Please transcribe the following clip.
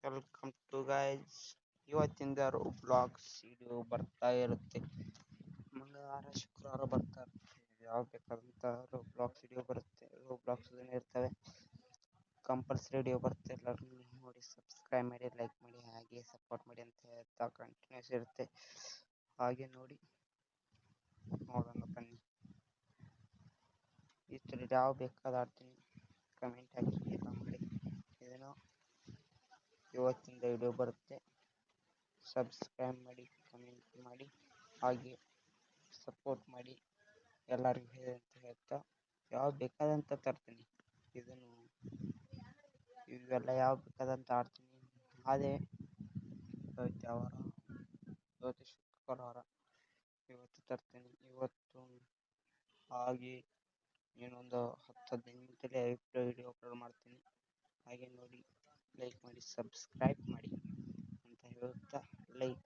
Welcome to guys. ಇವತ್ತಿಂದ blogs video ಬರ್ತಾ ಇರುತ್ತೆ. ಮಂಗಳವಾರ ಶುಕ್ರವಾರ ಬರ್ತಾ ಇರುತ್ತೆ. ಯಾವ ಬೇಕಾದಂತ ಬ್ಲಾಗ್ಸ್ ವಿಡಿಯೋ ಬರುತ್ತೆ. ಬ್ಲಾಗ್ಸ್ ಇರ್ತವೆ, ಕಂಪಲ್ಸರಿ ವಿಡಿಯೋ ಬರುತ್ತೆ. ಎಲ್ಲರೂ ನೋಡಿ ಸಬ್ಸ್ಕ್ರೈಬ್ ಮಾಡಿ, ಲೈಕ್ ಮಾಡಿ, ಹಾಗೆ ಸಪೋರ್ಟ್ ಮಾಡಿ ಅಂತ ಹೇಳ್ತಾ ಕಂಟಿನ್ಯೂಸ್ ಇರುತ್ತೆ. ಹಾಗೆ ನೋಡಿ ನೋಡೋಣ ಬನ್ನಿ. ಈ ಥರ ಯಾವ ಬೇಕಾದ ಆಡ್ತೀನಿ, ಕಮೆಂಟ್ ಹಾಕಿ ಎಲ್ಲ ಮಾಡಿ. ಏನೋ ಇವತ್ತಿಂದ ವಿಡಿಯೋ ಬರುತ್ತೆ. ಸಬ್ಸ್ಕ್ರೈಬ್ ಮಾಡಿ, ಕಮೆಂಟ್ ಮಾಡಿ, ಹಾಗೆ ಸಪೋರ್ಟ್ ಮಾಡಿ ಎಲ್ಲರಿಗೂ ಅಂತ ಹೇಳ್ತಾ ಯಾವ ಬೇಕಾದಂತ ತರ್ತೀನಿ. ಇವೆಲ್ಲ ಯಾವ ಬೇಕಾದಂತ ಆಡ್ತೀನಿ. ಅದೇ ಇವತ್ತು ಶುಕ್ರವಾರ, ಇವತ್ತು ತರ್ತೀನಿ. ಇವತ್ತು ಹಾಗೆ ಇನ್ನೊಂದು 10-15 ನಿಮಿಷದಲ್ಲಿ ವಿಡಿಯೋ ಅಪ್ಲೋಡ್ ಮಾಡ್ತೀನಿ. ಹಾಗೆ ನೋಡಿ, ಲೈಕ್ ಮಾಡಿ, ಸಬ್ಸ್ಕ್ರೈಬ್ ಮಾಡಿ ಅಂತ ಹೇಳ್ತಾ ಲೈಕ್